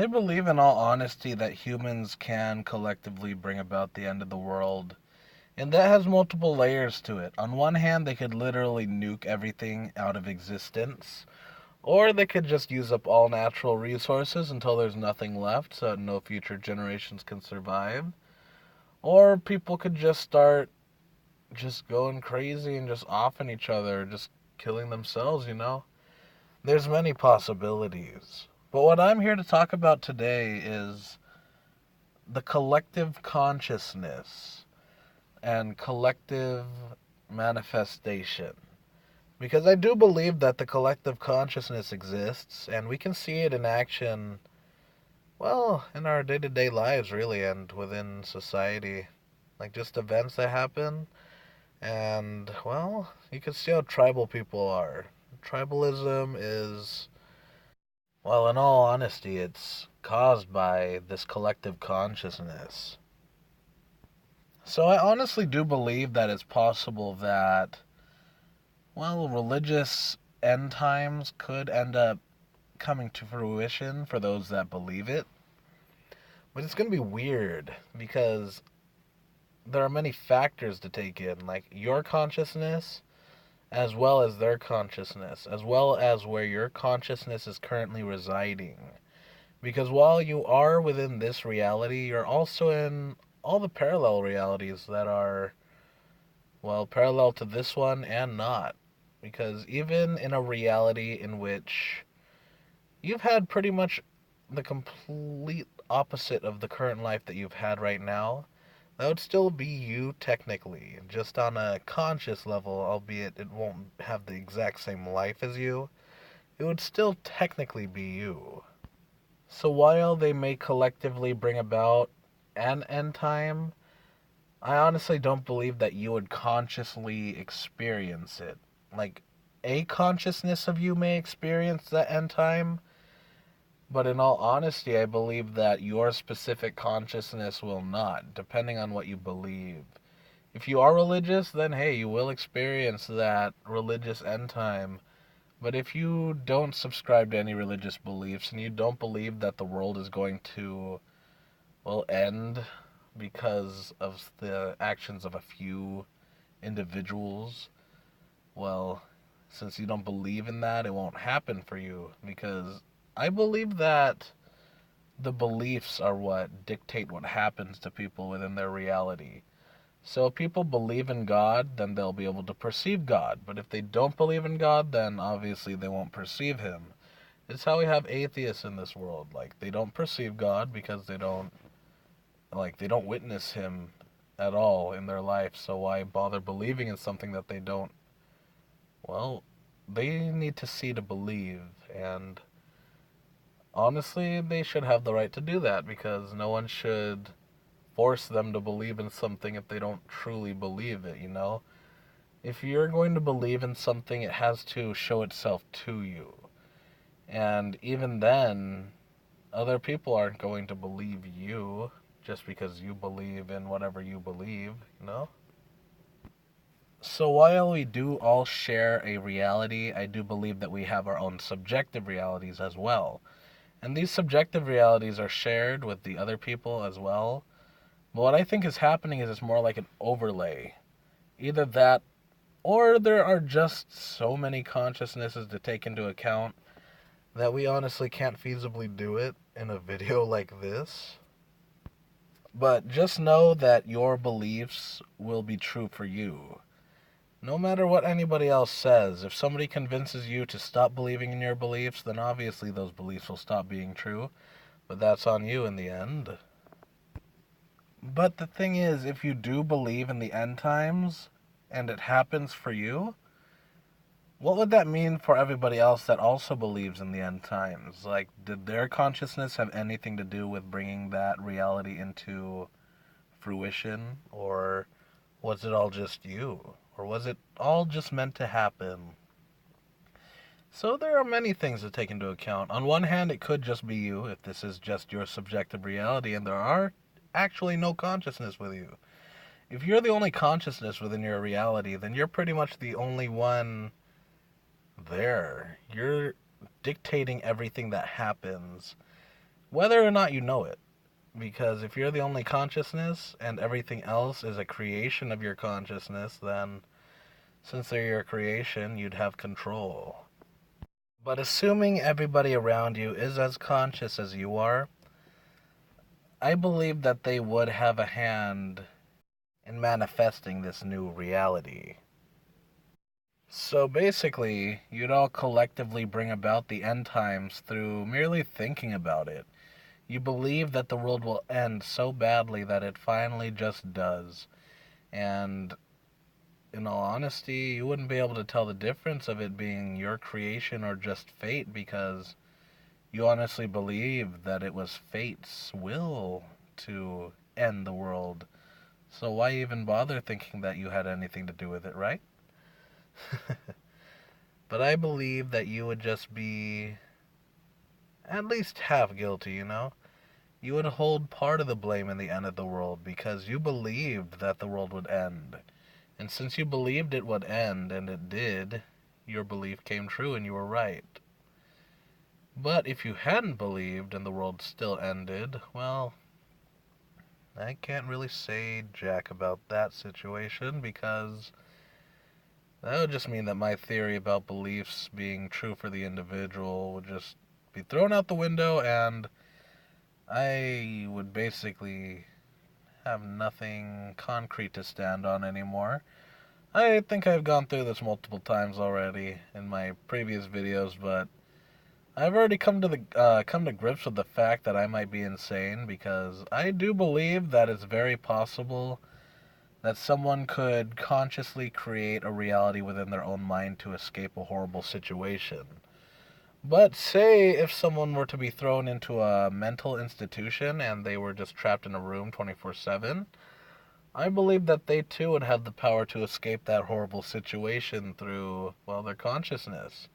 I believe, in all honesty, that humans can collectively bring about the end of the world. And that has multiple layers to it. On one hand, they could literally nuke everything out of existence, or they could just use up all natural resources until there's nothing left so that no future generations can survive. Or people could just start just going crazy and just offing each other, just killing themselves. There's many possibilities. But what I'm here to talk about today is the collective consciousness and collective manifestation. Because I do believe that the collective consciousness exists, and we can see it in action, well, in our day to day lives, really, and within society. Like just events that happen, and, well, you can see how tribal people are. Tribalism is, well, in all honesty, it's caused by this collective consciousness. So I honestly do believe that it's possible that, well, religious end times could end up coming to fruition for those that believe it. But it's going to be weird because there are many factors to take in, like your consciousness, as well as their consciousness, as well as where your consciousness is currently residing. Because while you are within this reality, you're also in all the parallel realities that are, well, parallel to this one and not. Because even in a reality in which you've had pretty much the complete opposite of the current life that you've had right now, that would still be you technically, just on a conscious level, albeit it won't have the exact same life as you. It would still technically be you. So while they may collectively bring about an end time, I honestly don't believe that you would consciously experience it. Like, a consciousness of you may experience that end time, but in all honesty, I believe that your specific consciousness will not, depending on what you believe. If you are religious, then hey, you will experience that religious end time. But if you don't subscribe to any religious beliefs and you don't believe that the world is going to, well, end because of the actions of a few individuals, well, since you don't believe in that, it won't happen for you. Because I believe that the beliefs are what dictate what happens to people within their reality. So if people believe in God, then they'll be able to perceive God. But if they don't believe in God, then obviously they won't perceive him. It's how we have atheists in this world. Like, they don't perceive God because they don't witness him at all in their life. So why bother believing in something that they don't, well, they need to see to believe. And honestly, they should have the right to do that because no one should force them to believe in something if they don't truly believe it. If you're going to believe in something, it has to show itself to you. And even then, other people aren't going to believe you just because you believe in whatever you believe. So while we do all share a reality, I do believe that we have our own subjective realities as well. And these subjective realities are shared with the other people as well. But what I think is happening is it's more like an overlay. Either that, or there are just so many consciousnesses to take into account that we honestly can't feasibly do it in a video like this. But just know that your beliefs will be true for you. No matter what anybody else says, if somebody convinces you to stop believing in your beliefs, then obviously those beliefs will stop being true. But that's on you in the end. But the thing is, if you do believe in the end times, and it happens for you, what would that mean for everybody else that also believes in the end times? Like, did their consciousness have anything to do with bringing that reality into fruition? Or was it all just you? Or was it all just meant to happen? So there are many things to take into account. On one hand, it could just be you, if this is just your subjective reality, and there are actually no consciousness with you. If you're the only consciousness within your reality, then you're pretty much the only one there. You're dictating everything that happens. whether or not you know it. Because if you're the only consciousness and everything else is a creation of your consciousness, then since they're your creation, you'd have control. But assuming everybody around you is as conscious as you are, I believe that they would have a hand in manifesting this new reality. So basically, you'd all collectively bring about the end times through merely thinking about it. You believe that the world will end so badly that it finally just does. And in all honesty, you wouldn't be able to tell the difference of it being your creation or just fate, because you honestly believe that it was fate's will to end the world. So why even bother thinking that you had anything to do with it, right? But I believe that you would just be at least half guilty, you know? You would hold part of the blame in the end of the world because you believed that the world would end. And since you believed it would end, and it did, your belief came true and you were right. But if you hadn't believed and the world still ended, well, I can't really say jack about that situation, because that would just mean that my theory about beliefs being true for the individual would just be thrown out the window, and I would basically have nothing concrete to stand on anymore. I think I've gone through this multiple times already in my previous videos, but I've already come to grips with the fact that I might be insane, because I do believe that it's very possible that someone could consciously create a reality within their own mind to escape a horrible situation. But say if someone were to be thrown into a mental institution and they were just trapped in a room 24/7, I believe that they too would have the power to escape that horrible situation through, well, their consciousness.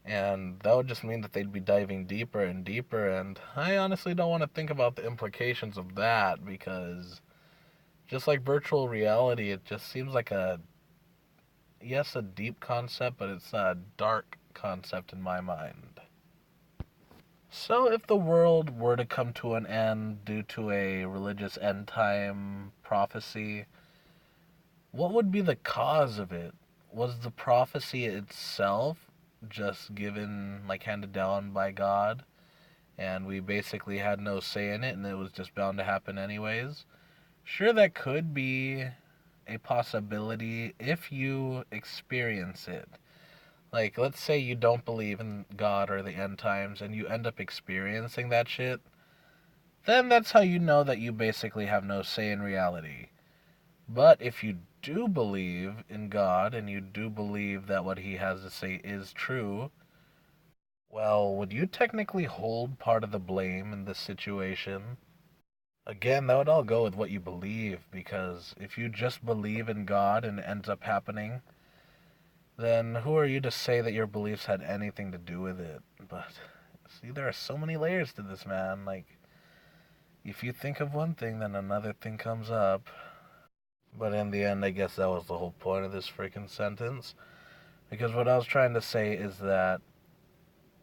And that would just mean that they'd be diving deeper and deeper, and I honestly don't want to think about the implications of that, because just like virtual reality, it just seems like yes, a deep concept, but it's a dark concept in my mind. So if the world were to come to an end due to a religious end time prophecy, what would be the cause of it? Was the prophecy itself just given, like, handed down by God, and we basically had no say in it, and it was just bound to happen anyways? Sure, that could be a possibility if you experience it. Like, let's say you don't believe in God or the end times and you end up experiencing that shit, then that's how you know that you basically have no say in reality. But if you do believe in God and you do believe that what he has to say is true, well, would you technically hold part of the blame in this situation? Again, that would all go with what you believe, because if you just believe in God and it ends up happening, then who are you to say that your beliefs had anything to do with it? But see, there are so many layers to this, man. Like, if you think of one thing, then another thing comes up. But in the end, I guess that was the whole point of this freaking sentence. Because what I was trying to say is that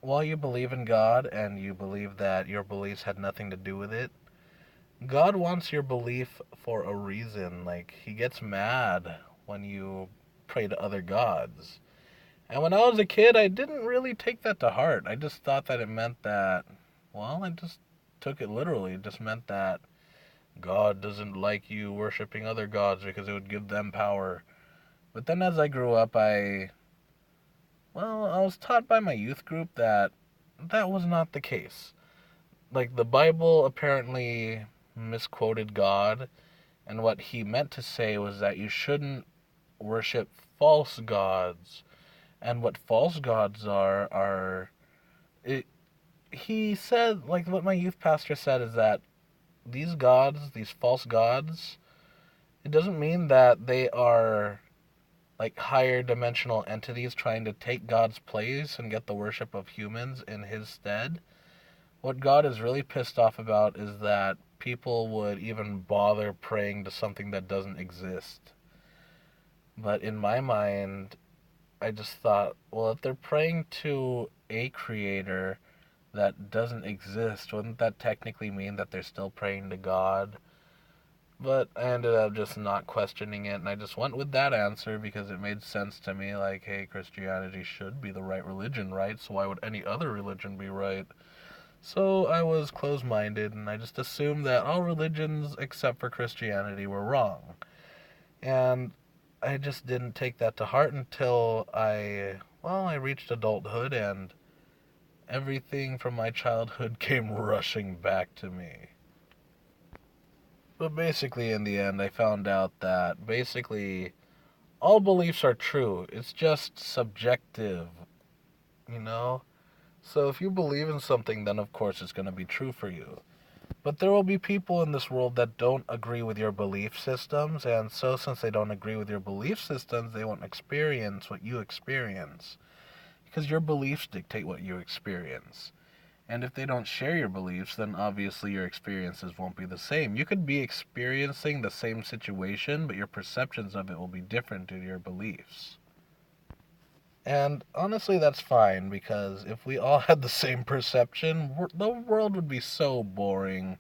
while you believe in God and you believe that your beliefs had nothing to do with it, God wants your belief for a reason. Like, he gets mad when you pray to other gods. And when I was a kid, I didn't really take that to heart. I just thought that it meant that, well, I just took it literally. It just meant that God doesn't like you worshiping other gods because it would give them power. But then as I grew up, I was taught by my youth group that that was not the case. Like, the Bible apparently misquoted God, and what he meant to say was that you shouldn't worship false gods. And what false gods are it, he said, like, what my youth pastor said is that these gods, these false gods, it doesn't mean that they are like higher dimensional entities trying to take God's place and get the worship of humans in his stead. What God is really pissed off about is that people would even bother praying to something that doesn't exist. But in my mind, I just thought, well, if they're praying to a creator, that doesn't exist, wouldn't that technically mean that they're still praying to God? But I ended up just not questioning it, and I just went with that answer because it made sense to me. Like, hey, Christianity should be the right religion, right? So why would any other religion be right? So I was closed minded, and I just assumed that all religions except for Christianity were wrong. And I just didn't take that to heart until I reached adulthood, and everything from my childhood came rushing back to me. But basically, in the end, I found out that basically all beliefs are true. It's just subjective, you know? So if you believe in something, then of course it's going to be true for you. But there will be people in this world that don't agree with your belief systems, and so since they don't agree with your belief systems, they won't experience what you experience. Because your beliefs dictate what you experience. And if they don't share your beliefs, then obviously your experiences won't be the same. You could be experiencing the same situation, but your perceptions of it will be different due to your beliefs. And honestly, that's fine, because if we all had the same perception, the world would be so boring.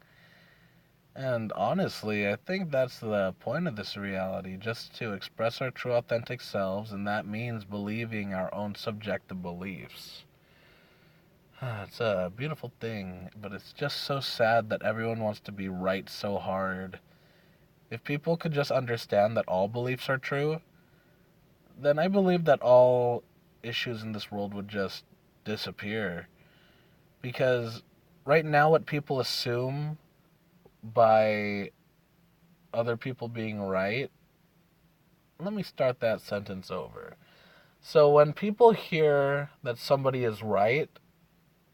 And honestly, I think that's the point of this reality, just to express our true authentic selves, and that means believing our own subjective beliefs. It's a beautiful thing, but it's just so sad that everyone wants to be right so hard. If people could just understand that all beliefs are true, then I believe that all issues in this world would just disappear. Because right now, what people assume by other people being right, let me start that sentence over. So when people hear that somebody is right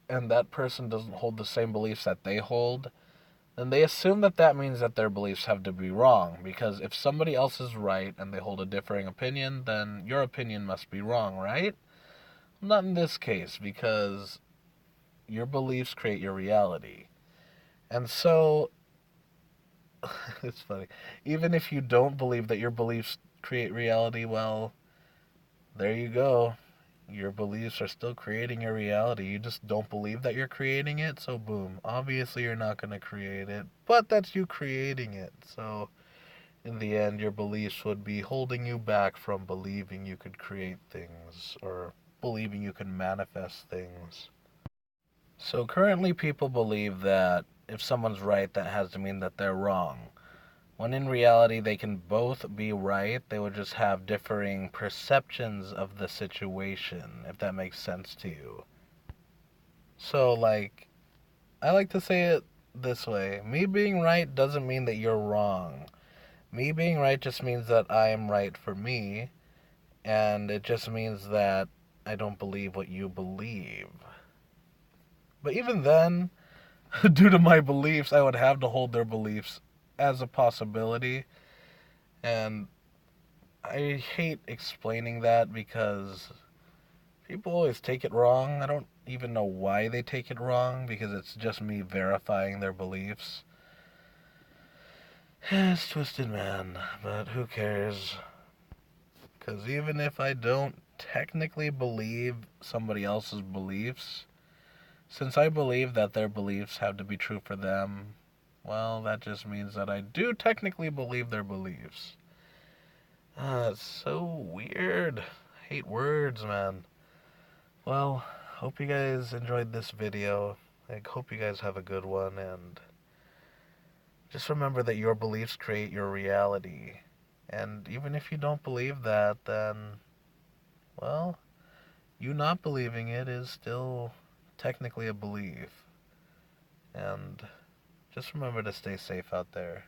and that person doesn't hold the same beliefs that they hold, then they assume that that means that their beliefs have to be wrong. Because if somebody else is right and they hold a differing opinion, then your opinion must be wrong, right? Not in this case, because your beliefs create your reality. And so, it's funny. Even if you don't believe that your beliefs create reality, well, there you go. Your beliefs are still creating your reality. You just don't believe that you're creating it, so boom. Obviously, you're not going to create it, but that's you creating it. So, in the end, your beliefs would be holding you back from believing you could create things or believing you can manifest things. So, currently, people believe that if someone's right, that has to mean that they're wrong. When in reality, they can both be right, they would just have differing perceptions of the situation, if that makes sense to you. So, like, I like to say it this way: me being right doesn't mean that you're wrong. Me being right just means that I am right for me, and it just means that I don't believe what you believe. But even then, due to my beliefs, I would have to hold their beliefs as a possibility, and I hate explaining that because people always take it wrong. I don't even know why they take it wrong because it's just me verifying their beliefs. It's twisted, man, but who cares? Because even if I don't technically believe somebody else's beliefs, since I believe that their beliefs have to be true for them, well, that just means that I do technically believe their beliefs. It's so weird. I hate words, man. Well, hope you guys enjoyed this video. I hope you guys have a good one, and just remember that your beliefs create your reality. And even if you don't believe that, then, well, you not believing it is still technically a belief. And just remember to stay safe out there.